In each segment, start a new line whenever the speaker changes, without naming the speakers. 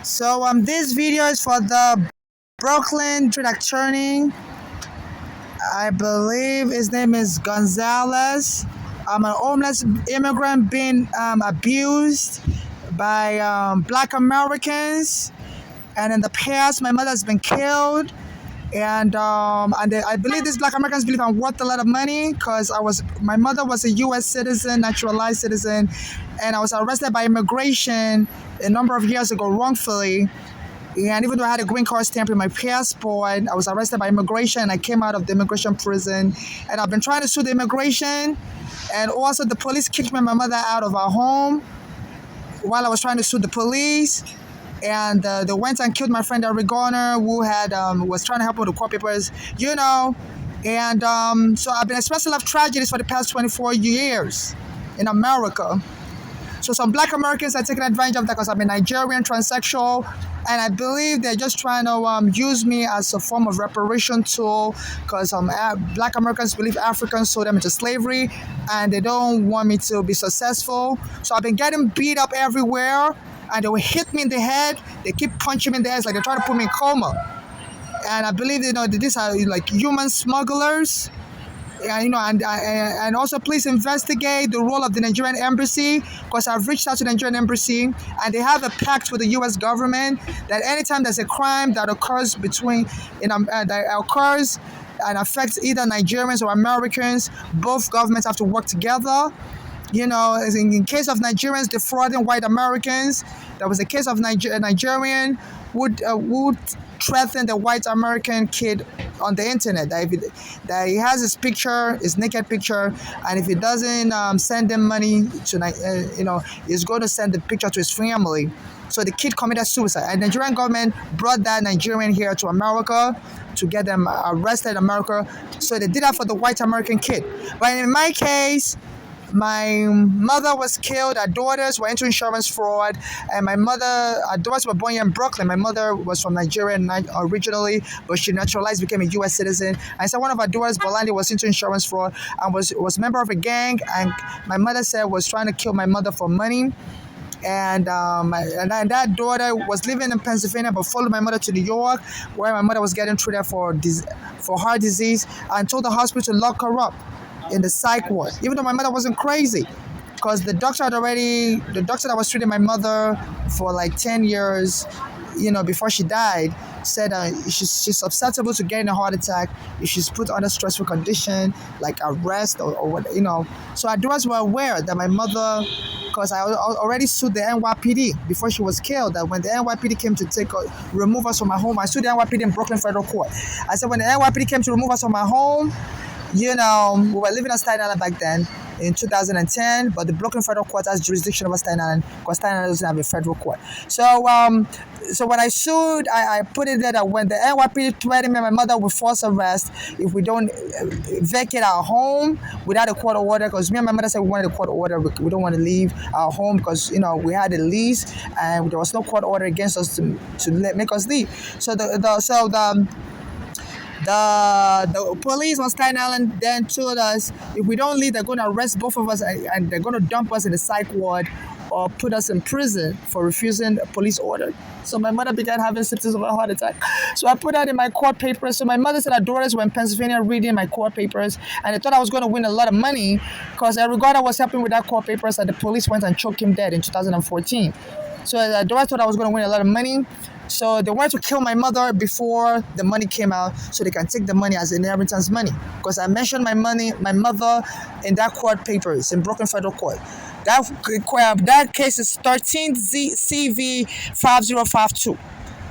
So this video is for the Brooklyn drug attorney. I believe his name is Gonzalez. I'm an homeless immigrant being abused by Black Americans, and in the past, my mother has been killed. I believe these Black Americans believe I'm worth a lot of money because my mother was a U.S. citizen, naturalized citizen, and I was arrested by immigration a number of years ago wrongfully. And even though I had a green card stamp in my passport, I was arrested by immigration and I came out of the immigration prison. And I've been trying to sue the immigration. And also the police kicked me and my mother out of our home while I was trying to sue the police. And they went and killed my friend Eric Garner, who was trying to help with the court papers, And so I've been experiencing a lot of tragedies for the past 24 years in America. So some Black Americans are taking advantage of that because I'm a Nigerian transsexual, and I believe they're just trying to use me as a form of reparation tool because Black Americans believe Africans sold them into slavery, and they don't want me to be successful. So I've been getting beat up everywhere, and they will hit me in the head. They keep punching me in the head. It's like they're trying to put me in coma. And I believe that these are like human smugglers. And also please investigate the role of the Nigerian embassy because I've reached out to the Nigerian embassy and they have a pact with the U.S. government that anytime there's a crime that occurs and affects either Nigerians or Americans, both governments have to work together. In case of Nigerians defrauding white Americans, there was a case of a Nigerian would threaten the white American kid on the internet that he has his naked picture, and if he doesn't send them money to he's going to send the picture to his family. So the kid committed suicide, and the Nigerian government brought that Nigerian here to America to get them arrested in America. So they did that for the white American kid. But in my case, my mother was killed. Our daughters were into insurance fraud, and our daughters were born here in Brooklyn. My mother was from Nigeria originally, but she naturalized, became a U.S. citizen. And so one of our daughters, Bolandi, was into insurance fraud and was a member of a gang. And my mother said was trying to kill my mother for money. And that daughter was living in Pennsylvania, but followed my mother to New York, where my mother was getting treated for heart disease, and told the hospital to lock her up in the psych ward, even though my mother wasn't crazy, because the doctor that was treating my mother for like 10 years, before she died, said she's susceptible to getting a heart attack if she's put under stressful condition like arrest or what. So our daughters were aware that my mother, because I already sued the NYPD before she was killed, that when the NYPD came to remove us from my home, I sued the NYPD in Brooklyn Federal Court. I said when the NYPD came to remove us from my home, we were living on Staten Island back then in 2010, but the Brooklyn Federal Court has jurisdiction over Staten Island because Staten Island doesn't have a federal court. So when I sued, I put it there that when the NYPD threatened me and my mother with false arrest if we don't vacate our home without a court order, because me and my mother said we wanted a court order. We don't want to leave our home because we had a lease and there was no court order against us to make us leave. So the police on Staten Island then told us if we don't leave, they're going to arrest both of us and they're going to dump us in the psych ward or put us in prison for refusing a police order. So my mother began having symptoms of a heart attack. So I put that in my court papers. So my mother said her daughters were in Pennsylvania reading my court papers, and they thought I was going to win a lot of money because Eric Garner was helping with that court papers, and the police went and choked him dead in 2014. So the daughters thought I was going to win a lot of money. So they wanted to kill my mother before the money came out so they can take the money as inheritance money. Because I mentioned my mother in that court papers in Brooklyn Federal Court. That case is 13-CV-5052.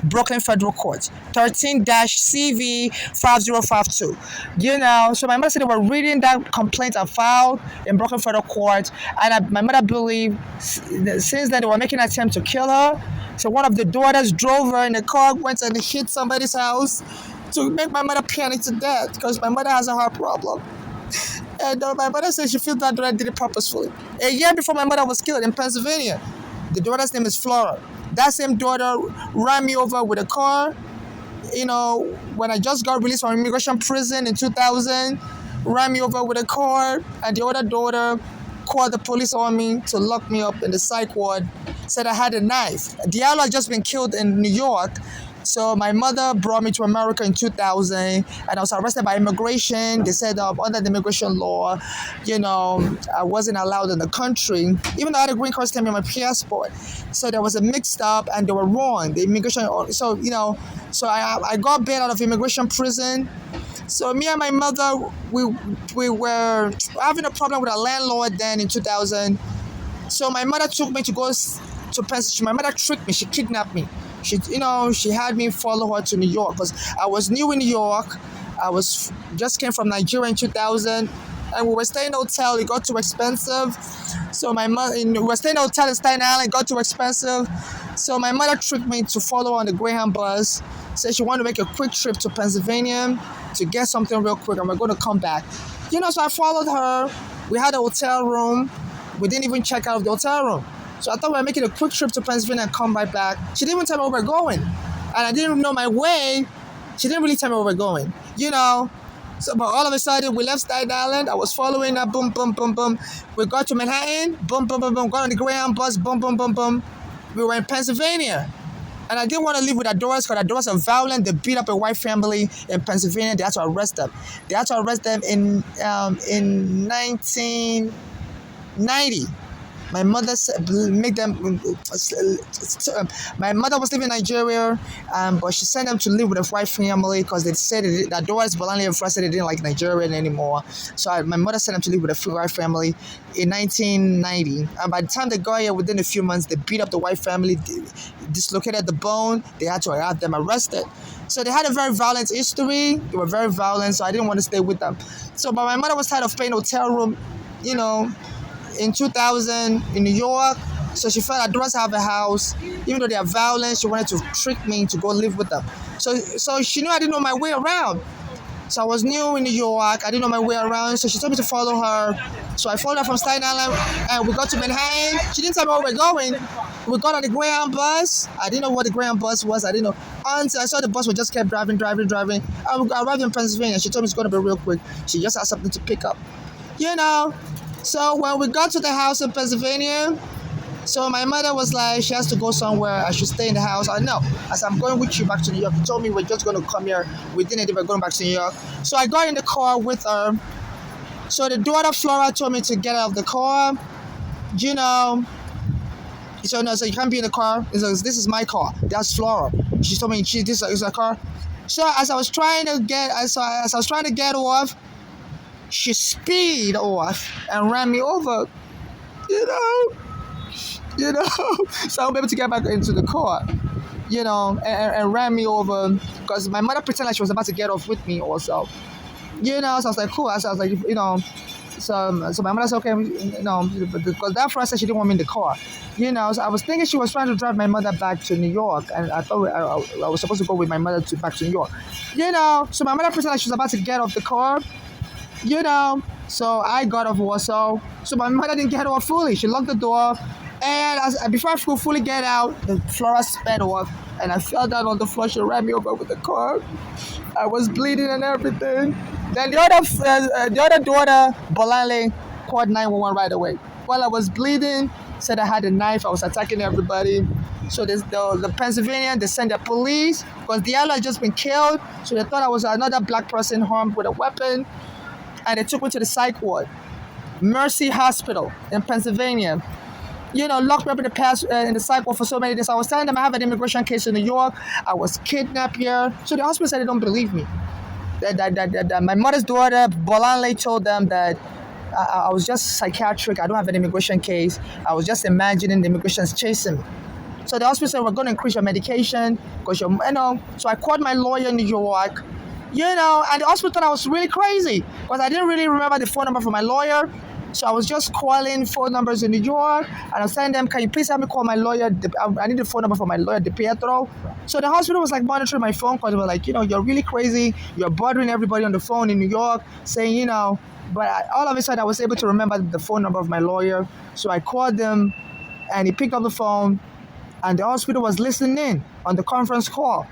Brooklyn Federal Court, 13-CV-5052. So my mother said they were reading that complaint I filed in Brooklyn Federal Court, and my mother believed since then they were making an attempt to kill her. So one of the daughters drove her in the car, went and hit somebody's house to make my mother panic to death because my mother has a heart problem. And my mother said she feels that daughter did it purposefully. A year before my mother was killed in Pennsylvania, the daughter's name is Flora. That same daughter ran me over with a car. When I just got released from immigration prison in 2000, ran me over with a car, and the other daughter called the police on me to lock me up in the psych ward said I had a knife. Diallo had just been killed in New York. So my mother brought me to America in 2000, and I was arrested by immigration. They said under the immigration law, I wasn't allowed in the country, even though I had a green card stamp in my passport. So there was a mixed up, and they were wrong. The immigration, so I got bailed out of immigration prison. So me and my mother, we were having a problem with our landlord then in 2000. So my mother took me to go to Pennsylvania. My mother tricked me. She kidnapped me. She had me follow her to New York because I was new in New York. I just came from Nigeria in 2000, and we were staying in a hotel. It got too expensive. So we were staying in a hotel in Staten Island. It got too expensive. So my mother tricked me to follow her on the Greyhound bus. Said she wanted to make a quick trip to Pennsylvania to get something real quick, and we're going to come back. So I followed her. We had a hotel room. We didn't even check out of the hotel room. So I thought we were making a quick trip to Pennsylvania and come right back. She didn't even tell me where we're going. And I didn't know my way. She didn't really tell me where we're going, So, but all of a sudden, we left Staten Island. I was following her, boom, boom, boom, boom. We got to Manhattan, boom, boom, boom, boom. Got on the Greyhound bus, boom, boom, boom, boom. We were in Pennsylvania. And I didn't want to live with adorers because adorers are violent. They beat up a white family in Pennsylvania. They had to arrest them. They had to arrest them in 1990. My mother make them. My mother was living in Nigeria, but she sent them to live with a white family because they said that Doris Bolani and Frost said they didn't like Nigerian anymore. So my mother sent them to live with a white family in 1990. And by the time they got here, within a few months, they beat up the white family, dislocated the bone. They had to have them arrested. So they had a very violent history. They were very violent, so I didn't want to stay with them. So, but my mother was tired of paying hotel room, in 2000 in New York. So she felt I don't have a house. Even though they are violent, she wanted to trick me to go live with them. So she knew I didn't know my way around. So I was new in New York. I didn't know my way around. So she told me to follow her. So I followed her from Staten Island and we got to Manhattan. She didn't tell me where we're going. We got on the Greyhound bus. I didn't know what the Greyhound bus was. I didn't know. Until I saw the bus, we just kept driving. I arrived in Pennsylvania. She told me it's going to be real quick. She just had something to pick up. So when we got to the house in Pennsylvania, so my mother was like, she has to go somewhere. I should stay in the house. I know. I said, I'm going with you back to New York. She told me we're just going to come here. We didn't even going back to New York. So I got in the car with her. So the daughter, Flora, told me to get out of the car. So no, so you can't be in the car. This is my car. That's Flora. She told me this is her car. So as I was trying to get off, she speed off and ran me over. So I was able to get back into the car, and ran me over because my mother pretended like she was about to get off with me also. So I was like, cool. So I was like, so my mother said, okay, because that first said she didn't want me in the car. So I was thinking she was trying to drive my mother back to New York, and I thought I was supposed to go with my mother back to New York. So my mother pretended like she was about to get off the car. So I got off also. So my mother didn't get off fully. She locked the door. And before I could fully get out, the Flora sped off. And I fell down on the floor. She ran me over with the car. I was bleeding and everything. Then the other daughter, Bolale, called 911 right away. While I was bleeding, said I had a knife. I was attacking everybody. So the Pennsylvania, they sent the police because Diallo had just been killed. So they thought I was another black person harmed with a weapon. And they took me to the psych ward, Mercy Hospital in Pennsylvania. Locked me up in the psych ward for so many days. I was telling them I have an immigration case in New York. I was kidnapped here. So the hospital said they don't believe me. That my mother's daughter, Bolanle, told them that I was just psychiatric. I don't have an immigration case. I was just imagining the immigration's chasing me. So the hospital said, we're going to increase your medication because So I called my lawyer in New York. And the hospital thought I was really crazy because I didn't really remember the phone number for my lawyer. So I was just calling phone numbers in New York and I was telling them, can you please help me call my lawyer? I need the phone number for my lawyer, DiPietro. So the hospital was like monitoring my phone because they were like, you're really crazy. You're bothering everybody on the phone in New York saying, but all of a sudden I was able to remember the phone number of my lawyer. So I called them and he picked up the phone and the hospital was listening in on the conference call.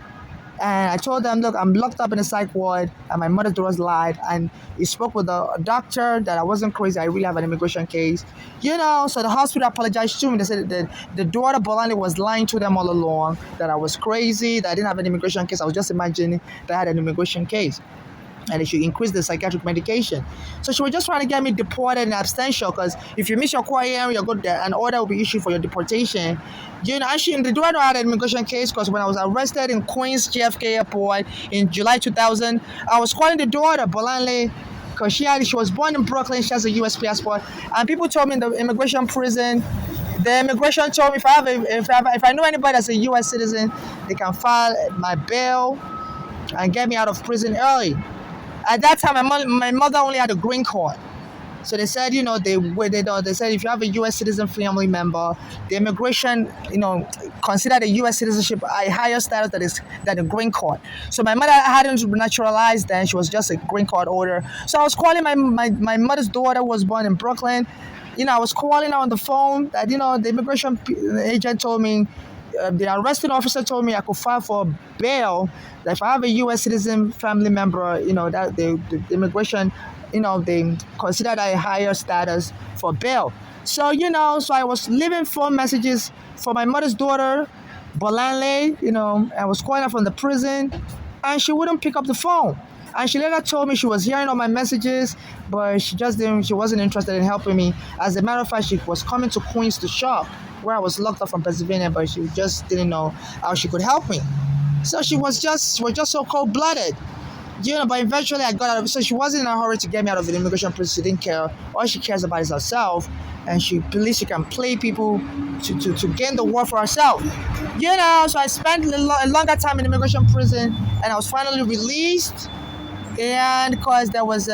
And I told them, look, I'm locked up in a psych ward, and my mother was lied. And he spoke with the doctor that I wasn't crazy. I really have an immigration case. So the hospital apologized to me. They said that the daughter Bolani was lying to them all along, that I was crazy, that I didn't have an immigration case. I was just imagining that I had an immigration case, and they should increase the psychiatric medication. So she was just trying to get me deported in absentia, because if you miss your court hearing, you're good there, an order will be issued for your deportation. Actually, the daughter had an immigration case, because when I was arrested in Queens JFK Airport in July 2000, I was calling the daughter, Bolanle, because she was born in Brooklyn, she has a U.S. passport, and people told me in the immigration prison, the immigration told me if I know anybody that's a U.S. citizen, they can file my bail and get me out of prison early. At that time, my mother only had a green card. So they said, they said if you have a U.S. citizen family member, the immigration, consider the U.S. citizenship a higher status than a green card. So my mother hadn't naturalized then; she was just a green card holder. So I was calling my mother's daughter, who was born in Brooklyn. I was calling her on the phone. That the immigration agent told me, the arresting officer told me I could file for bail. That if I have a U.S. citizen family member, that the immigration, they consider that a higher status for bail. So so I was leaving phone messages for my mother's daughter, Bolanle. I was calling her from the prison, and she wouldn't pick up the phone. And she later told me she was hearing all my messages, but she just didn't. She wasn't interested in helping me. As a matter of fact, she was coming to Queens to shop, where I was locked up from Pennsylvania, but she just didn't know how she could help me. So she was just so cold blooded. But eventually I got out of it. So she wasn't in a hurry to get me out of the immigration prison. She didn't care. All she cares about is herself, and she believes she can play people to gain the war for herself. So I spent a longer time in immigration prison, and I was finally released. And because there was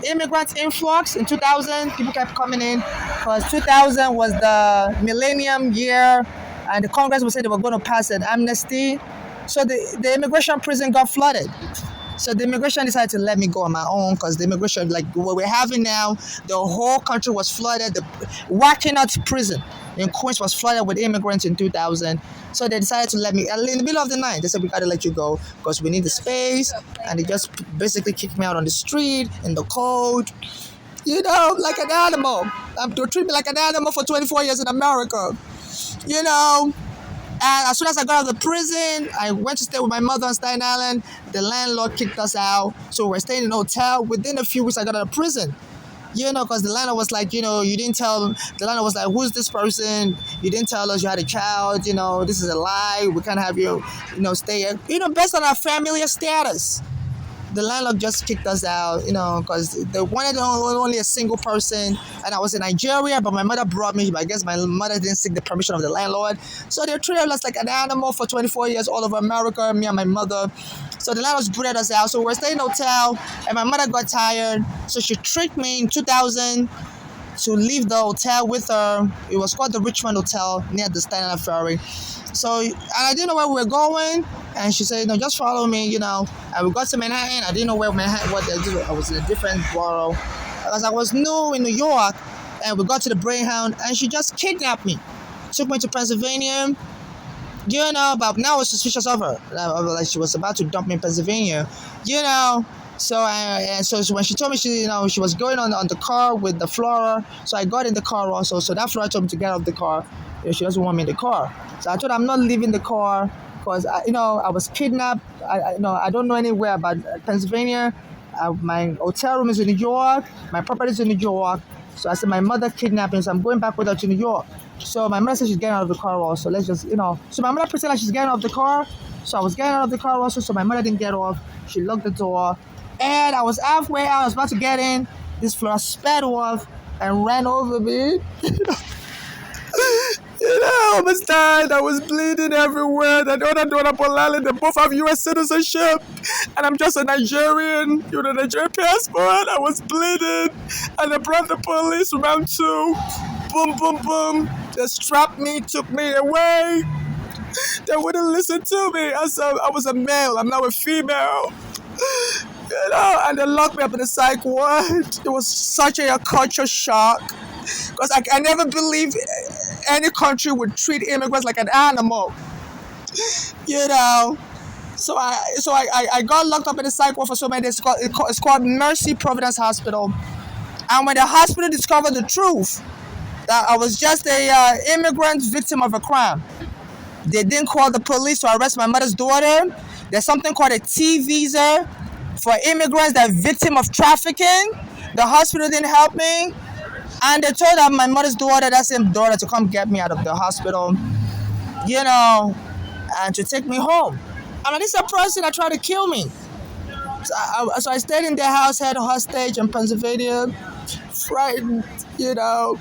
immigrant influx in 2000, people kept coming in, because 2000 was the millennium year, and the Congress was saying they were going to pass an amnesty. So the immigration prison got flooded. So the immigration decided to let me go on my own, because the immigration, like what we're having now, the whole country was flooded. The Wakinot prison in Queens was flooded with immigrants in 2000. So they decided to let me, in the middle of the night, they said, we got to let you go because we need the space. And they just basically kicked me out on the street in the cold, like an animal. They treat me like an animal for 24 years in America, And as soon as I got out of the prison, I went to stay with my mother on Staten Island. The landlord kicked us out. So we're staying in a hotel. Within a few weeks, I got out of prison. Because the landlord was like, you didn't tell, the landlord was like, who's this person? You didn't tell us you had a child, this is a lie. We can't have you, stay here. Based on our family status. The landlord just kicked us out, because they wanted only a single person, and I was in Nigeria, but my mother brought me. But I guess my mother didn't seek the permission of the landlord, so they treated us like an animal for 24 years all over America, me and my mother. So the landlord booted us out. So we're staying in a hotel, and my mother got tired, so she tricked me in 2000 to leave the hotel with her. It was called the Richmond Hotel near the Staten Island Ferry. So, and I didn't know where we were going, and she said, no, just follow me, and we got to Manhattan. I didn't know where Manhattan was. I was in a different borough, because I was new in New York, and we got to the Greyhound, and she just kidnapped me, took me to Pennsylvania, but now I was suspicious of her, like she was about to dump me in Pennsylvania, So so when she told me she was going on the car with the Flora, so I got in the car also. So that Flora told me to get out of the car. She doesn't want me in the car. So I told her I'm not leaving the car, because I was kidnapped. I don't know anywhere about Pennsylvania. My hotel room is in New York. My property is in New York. So I said my mother kidnapped me, so I'm going back with her to New York. So my mother said she's getting out of the car also. Let's just So my mother pretended like she's getting out of the car. So I was getting out of the car also. So my mother didn't get off. She locked the door. And I was halfway out, I was about to get in. This Flora sped off and ran over me. I almost died. I was bleeding everywhere. The other daughter, Bolale, they both have U.S. citizenship. And I'm just a Nigerian, Nigerian passport. I was bleeding. And they brought the police round two. Boom, boom, boom. They strapped me, took me away. They wouldn't listen to me. I was a male. I'm now a female. And they locked me up in the psych ward. It was such a culture shock, because I never believed any country would treat immigrants like an animal. So I got locked up in the psych ward for so many days. It's called Mercy Providence Hospital. And when the hospital discovered the truth that I was just a immigrant victim of a crime, they didn't call the police to arrest my mother's daughter. There's something called a T visa for immigrants that are victim of trafficking. The hospital didn't help me. And they told my mother's daughter, that same daughter, to come get me out of the hospital, you know, and to take me home. And this is a person that tried to kill me. So I stayed in their house, held hostage in Pennsylvania, frightened, you know.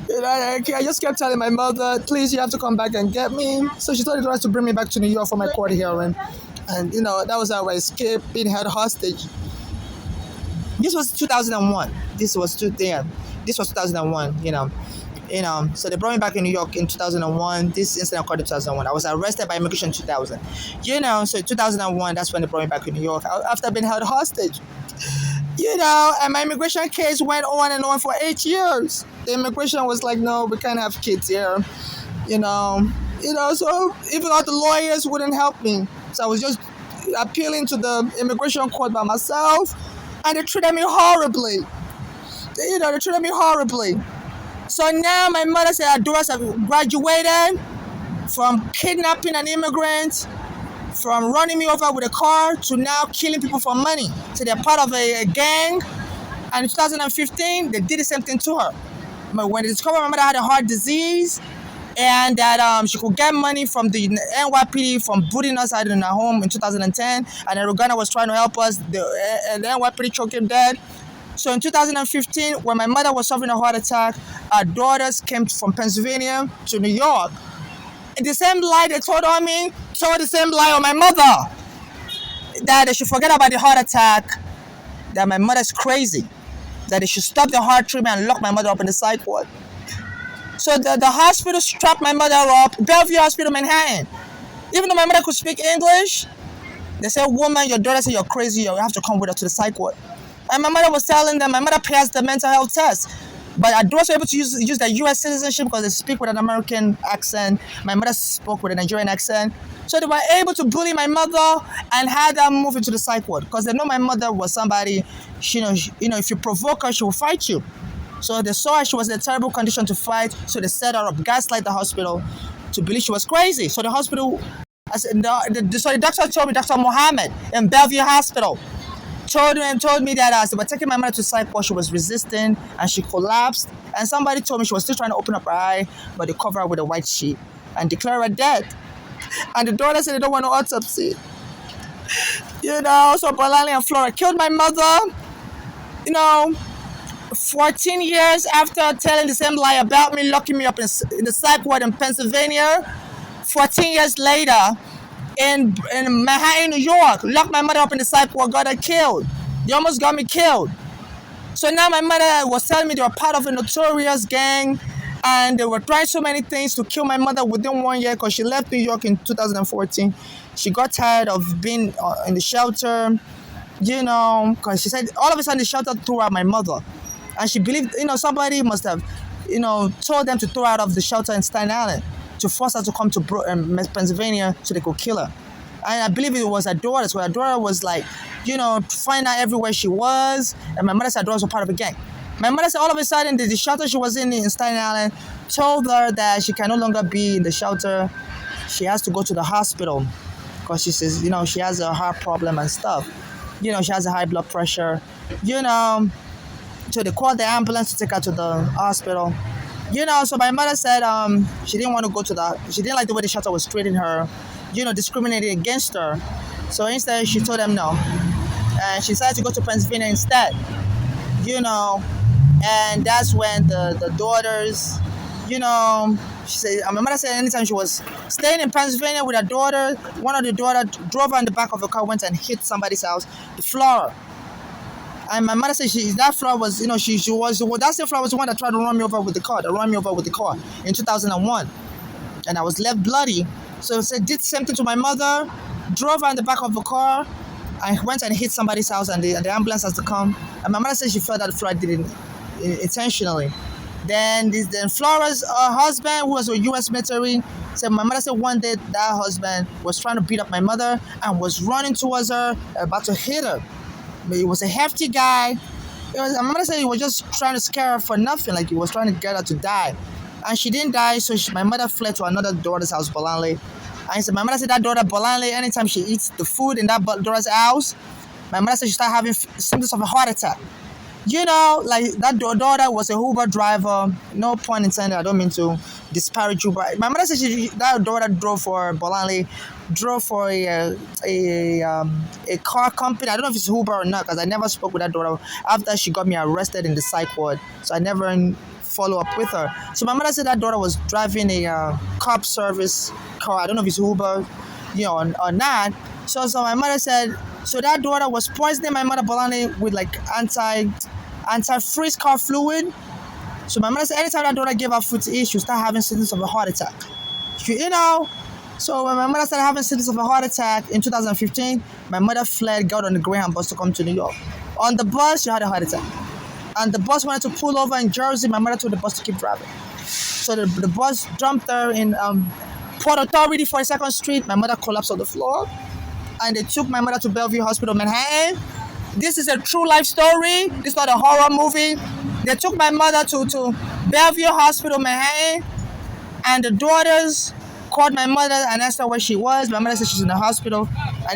I just kept telling my mother, please, you have to come back and get me. So she told the daughter to bring me back to New York for my court hearing. And, that was how I escaped being held hostage. This was 2001. This was 2001, So they brought me back in New York in 2001. This incident occurred in 2001. I was arrested by immigration in 2000. So in 2001, that's when they brought me back in New York after being held hostage. And my immigration case went on and on for 8 years. The immigration was like, no, we can't have kids here. So even all the lawyers wouldn't help me. So I was just appealing to the immigration court by myself, and they treated me horribly. They treated me horribly. So now my mother said her daughters have graduated from kidnapping an immigrant, from running me over with a car, to now killing people for money. So they're part of a gang. And in 2015, they did the same thing to her. When they discovered my mother had a heart disease, and that she could get money from the NYPD from booting us out in her home in 2010, and then Uganda was trying to help us, and the NYPD choked him dead. So in 2015, when my mother was suffering a heart attack, our daughters came from Pennsylvania to New York. And the same lie they told on me, told the same lie on my mother. That they should forget about the heart attack, that my mother's crazy, that they should stop the heart treatment and lock my mother up in the psych ward. So the hospital strapped my mother up, Bellevue Hospital, Manhattan. Even though my mother could speak English, they said, woman, your daughter said you're crazy, you have to come with her to the psych ward. And my mother was telling them, my mother passed the mental health test. But our daughters were able to use their U.S. citizenship because they speak with an American accent. My mother spoke with a Nigerian accent. So they were able to bully my mother and had her move into the psych ward because they know my mother was somebody, if you provoke her, she will fight you. So they saw she was in a terrible condition to fight, so they set her up, gaslight the hospital to believe she was crazy. So the hospital, so the doctor told me, Dr. Mohammed in Bellevue Hospital, told me that as they were taking my mother to psych ward, she was resisting and she collapsed. And somebody told me she was still trying to open up her eye, but they covered her with a white sheet and declared her dead. And the daughter said they don't want an autopsy. So Bolani and Flora killed my mother, 14 years after telling the same lie about me, locking me up in the psych ward in Pennsylvania. 14 years later, in Manhattan, New York, locked my mother up in the psych ward, got her killed. They almost got me killed. So now my mother was telling me they were part of a notorious gang, and they were trying so many things to kill my mother within 1 year because she left New York in 2014. She got tired of being in the shelter, because she said all of a sudden the shelter threw out my mother. And she believed, somebody must have, told them to throw her out of the shelter in Staten Island to force her to come to Pennsylvania so they could kill her. And I believe it was her daughter. So her daughter was like, find out everywhere she was. And my mother said her daughter was part of a gang. My mother said all of a sudden the shelter she was in Staten Island told her that she can no longer be in the shelter. She has to go to the hospital because she says, she has a heart problem and stuff. She has a high blood pressure, So they called the ambulance to take her to the hospital. So my mother said she didn't want to go she didn't like the way the shelter was treating her, discriminating against her. So instead she told them no. And she decided to go to Pennsylvania instead, And that's when the daughters, she said, my mother said anytime she was staying in Pennsylvania with her daughter, one of the daughters drove her in the back of the car, went and hit somebody's house, the floor. And my mother said that floor was, that same floor was the one that tried to run me over with the car, in 2001. And I was left bloody. So she did the same thing to my mother, drove her in the back of the car, and went and hit somebody's house, and the ambulance has to come. And my mother said she felt that the floor did it intentionally. Then Flora's husband, who was a U.S. military, said my mother said one day that husband was trying to beat up my mother and was running towards her, about to hit her. But he was a hefty guy. My mother said he was just trying to scare her for nothing, like he was trying to get her to die. And she didn't die, so my mother fled to another daughter's house, Bolanle. And he said, my mother said that daughter, Bolanle, anytime she eats the food in that daughter's house, my mother said she started having symptoms of a heart attack. Like that daughter was a Uber driver. No pun intended. I don't mean to disparage Uber. My mother said that daughter drove for Bolanle, drove for a car company. I don't know if it's Uber or not, because I never spoke with that daughter after she got me arrested in the psych ward. So I never follow up with her. So my mother said that daughter was driving a cop service car. I don't know if it's Uber, or not. So my mother said, so that daughter was poisoning my mother Bolanle with like anti-freeze car fluid. So my mother said anytime that daughter gave her food to eat, she would start having symptoms of a heart attack. So when my mother started having symptoms of a heart attack in 2015, my mother fled, got on the Greyhound bus to come to New York. On the bus, she had a heart attack. And the bus wanted to pull over in Jersey. My mother told the bus to keep driving. So the bus jumped her in Port Authority, 42nd Street. My mother collapsed on the floor. And they took my mother to Bellevue Hospital, Manhattan. This is a true life story. This is not a horror movie. They took my mother to Bellevue Hospital, Manhattan. And the daughters called my mother and asked her where she was. My mother said she's in the hospital.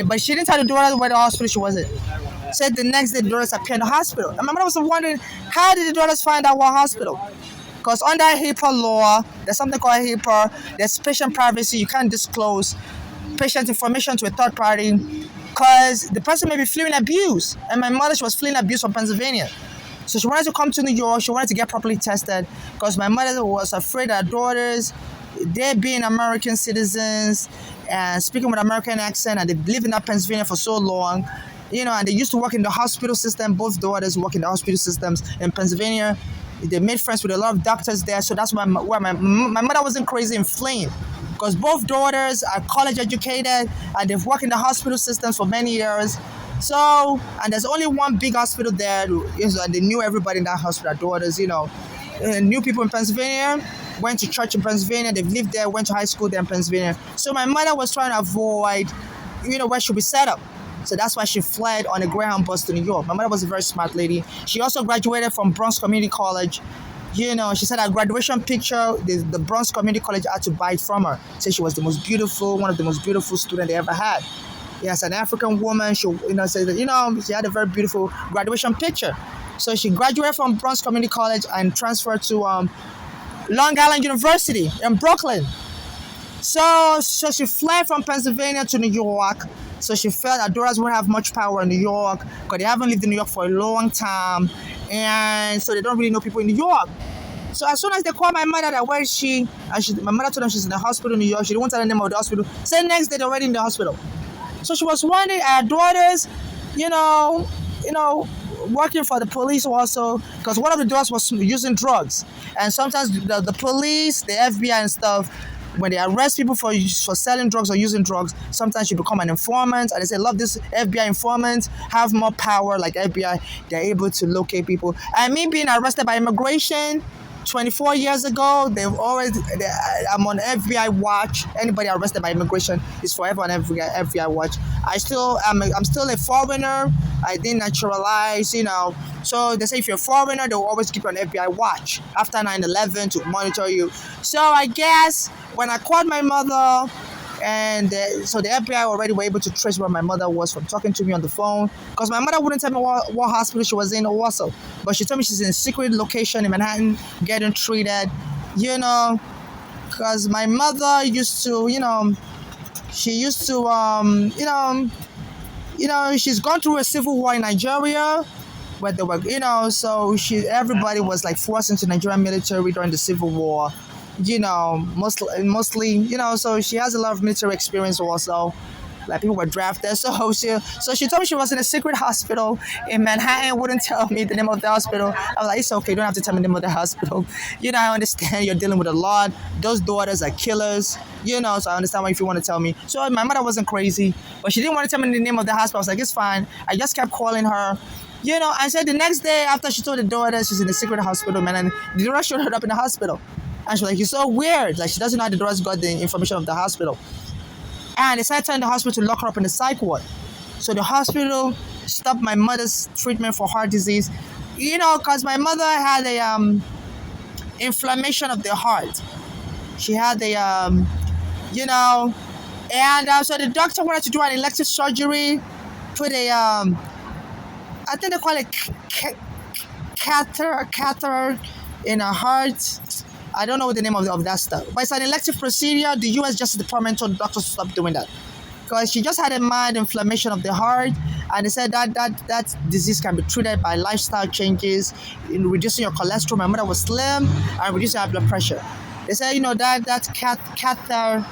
But she didn't tell the daughters where the hospital she was in. Said the next day the daughters appeared in the hospital. And my mother was wondering, how did the daughters find out what hospital? Because under HIPAA law, there's something called HIPAA. There's patient privacy. You can't disclose patient information to a third party because the person may be fleeing abuse. And my mother, she was fleeing abuse from Pennsylvania. So she wanted to come to New York. She wanted to get properly tested because my mother was afraid that her daughters, they being American citizens and speaking with American accent, and they've lived in that Pennsylvania for so long, and they used to work in the hospital system. Both daughters work in the hospital systems in Pennsylvania. They made friends with a lot of doctors there. So that's why my mother wasn't crazy in fleeing, because both daughters are college educated and they've worked in the hospital systems for many years. So, and there's only one big hospital there, and they knew everybody in that hospital. Daughters, knew people in Pennsylvania, went to church in Pennsylvania, they've lived there, went to high school there in Pennsylvania. So my mother was trying to avoid, where she'll be set up. So that's why she fled on a Greyhound bus to New York. My mother was a very smart lady. She also graduated from Bronx Community College. She said her graduation picture, the Bronx Community College had to buy it from her. Said she was one of the most beautiful students they ever had. Yes, an African woman. She, said that, she had a very beautiful graduation picture. So she graduated from Bronx Community College and transferred to Long Island University in Brooklyn. So she fled from Pennsylvania to New York. So she felt her daughters wouldn't have much power in New York because they haven't lived in New York for a long time. And so they don't really know people in New York. So as soon as they called my mother, that where is she? And my mother told them she's in the hospital in New York. She didn't want to tell the name of the hospital. So the next day they're already in the hospital. So she was wondering, our daughters, working for the police also, because one of the daughters was using drugs. And sometimes the police, the FBI and stuff, when they arrest people for selling drugs or using drugs, sometimes you become an informant, and they say, love, this FBI informants have more power, like FBI, they're able to locate people. And me being arrested by immigration 24 years ago, I'm on FBI watch. Anybody arrested by immigration is forever on FBI watch. I'm still a foreigner. I didn't naturalize, So they say if you're a foreigner, they'll always keep you on FBI watch after 9/11 to monitor you. So I guess when I called my mother, and so the FBI already were able to trace where my mother was from talking to me on the phone, because my mother wouldn't tell me what hospital she was in also, but she told me she's in a secret location in Manhattan getting treated, because my mother used to, she used to, she's gone through a civil war in Nigeria, where they were, so everybody was like forced into Nigerian military during the civil war. Mostly, so she has a lot of military experience also. Like people were drafted. So she told me she was in a secret hospital in Manhattan, wouldn't tell me the name of the hospital. I was like, it's okay, you don't have to tell me the name of the hospital. I understand you're dealing with a lot. Those daughters are killers, so I understand why if you want to tell me. So my mother wasn't crazy, but she didn't want to tell me the name of the hospital. I was like, it's fine. I just kept calling her. And so the next day after she told the daughter she's in a secret hospital, man, and the daughter showed her up in the hospital. And she was like, it's so weird. Like, she doesn't know how the daughters got the information of the hospital. And they started telling the hospital to lock her up in the psych ward. So the hospital stopped my mother's treatment for heart disease, because my mother had a inflammation of the heart. She had a, and so the doctor wanted to do an elective surgery, put a, I think they call it catheter in her heart. I don't know what the name of that stuff, but it's an elective procedure. The U.S. Justice Department told doctors to stop doing that because she just had a mild inflammation of the heart, and they said that disease can be treated by lifestyle changes, in reducing your cholesterol. My mother was slim and reducing her blood pressure. They said, that catheter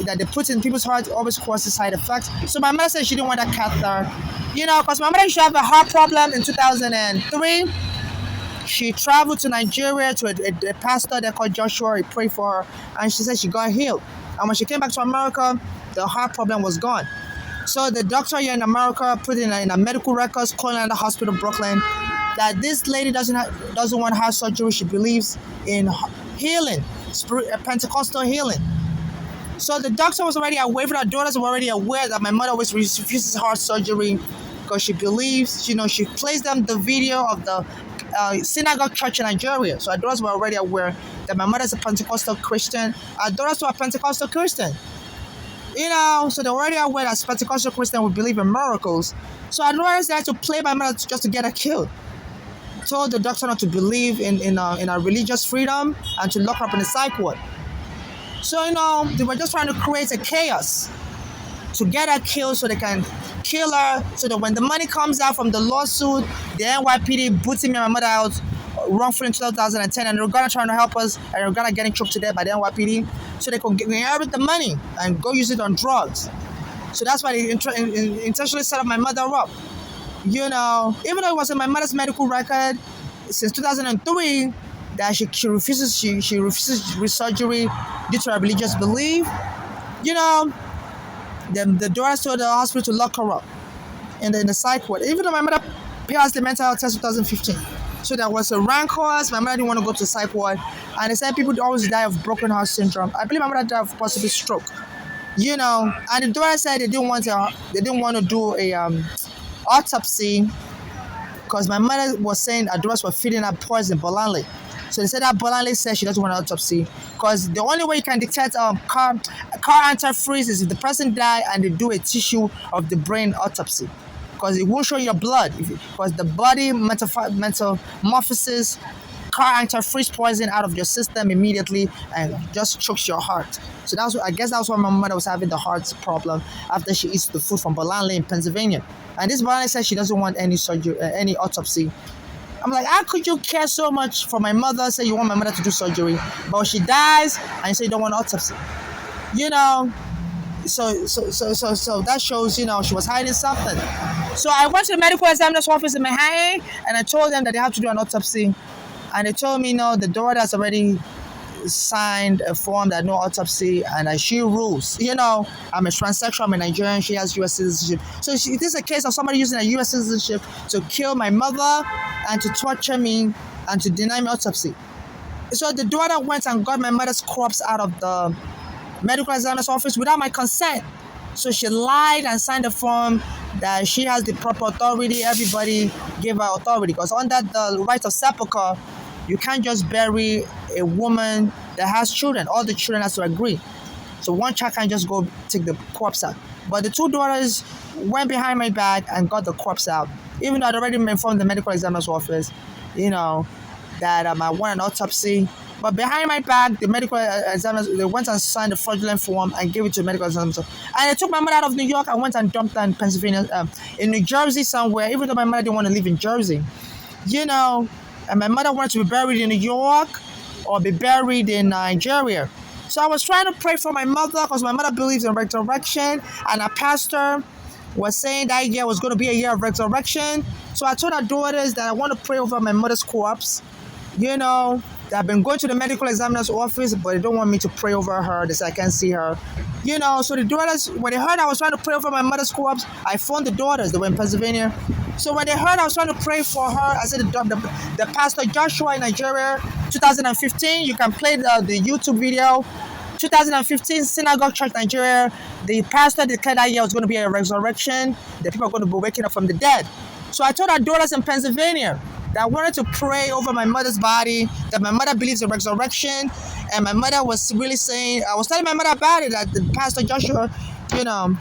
that they put in people's hearts always causes side effects. So my mother said she didn't want that catheter, because my mother used to have a heart problem in 2003. She traveled to Nigeria to a pastor they called Joshua. He prayed for her, and she said she got healed. And when she came back to America, the heart problem was gone. So the doctor here in America put in a medical records, calling the hospital Brooklyn, that this lady doesn't want heart surgery. She believes in healing, Pentecostal healing. So the doctor was already aware, her daughters were already aware that my mother always refuses heart surgery because she believes, she plays them the video of the synagogue church in Nigeria. So our daughters were already aware that my mother's a Pentecostal Christian. Our daughters were a Pentecostal Christian. So they're already aware that Pentecostal Christian would believe in miracles. So our daughters had to play my mother just to get her killed. Told the doctor not to believe in our religious freedom and to lock her up in the psych ward. So, they were just trying to create a chaos to get her killed so they can kill her, so that when the money comes out from the lawsuit, the NYPD booting me and my mother out wrongfully in 2010, and they're gonna try to help us, and they're gonna get choked to death by the NYPD, so they can inherit the money and go use it on drugs. So that's why they intentionally set up my mother up. Even though it was in my mother's medical record since 2003 that she refuses surgery due to her religious belief, the daughters told the hospital to lock her up in the psych ward. Even though my mother passed the mental health test in 2015. So there was a rancor. My mother didn't want to go to the psych ward. And they said people always die of broken heart syndrome. I believe my mother died of possible stroke. And the daughter said they didn't want to do a autopsy because my mother was saying her daughters were feeding her poison, Bolanle. So they said that Bolanle said she doesn't want an autopsy because the only way you can detect car antifreeze is if the person died and they do a tissue of the brain autopsy, because it won't show your blood, because the body metamorphoses car antifreeze poison out of your system immediately and just chokes your heart. So I guess that's why my mother was having the heart problem after she eats the food from Bolanle in Pennsylvania. And this Bolanle said she doesn't want any surgery, any autopsy. I'm like, how could you care so much for my mother? Say you want my mother to do surgery, but she dies and you say you don't want autopsy. So that shows, she was hiding something. So I went to the medical examiner's office in Manhattan and I told them that they have to do an autopsy. And they told me, no, the daughter has already signed a form that no autopsy, and she rules. I'm a transsexual, I'm a Nigerian, she has U.S. citizenship. So this is a case of somebody using a U.S. citizenship to kill my mother and to torture me and to deny me autopsy. So the daughter went and got my mother's corpse out of the medical examiner's office without my consent. So she lied and signed a form that she has the proper authority. Everybody gave her authority because under the right of sepulchre, you can't just bury a woman that has children. All the children has to agree. So one child can't just go take the corpse out. But the two daughters went behind my back and got the corpse out. Even though I'd already informed the medical examiner's office, that I want an autopsy. But behind my back, the medical examiners, they went and signed a fraudulent form and gave it to the medical examiner. And they took my mother out of New York and went and dumped her in Pennsylvania, in New Jersey somewhere, even though my mother didn't want to live in Jersey. And my mother wanted to be buried in New York or be buried in Nigeria. So I was trying to pray for my mother because my mother believes in resurrection, and a pastor was saying that year was going to be a year of resurrection. So I told our daughters that I want to pray over my mother's corpse. I've been going to the medical examiner's office, but they don't want me to pray over her. They say I can't see her. So the daughters, when they heard I was trying to pray over my mother's corpse, I phoned the daughters. They were in Pennsylvania. So when they heard I was trying to pray for her, I said the pastor Joshua in Nigeria, 2015. You can play the YouTube video. 2015 Synagogue Church Nigeria. The pastor declared that year was going to be a resurrection. The people are going to be waking up from the dead. So I told our daughters in Pennsylvania that I wanted to pray over my mother's body, that my mother believes in resurrection. And my mother was really saying, I was telling my mother about it, that the pastor Joshua, you know,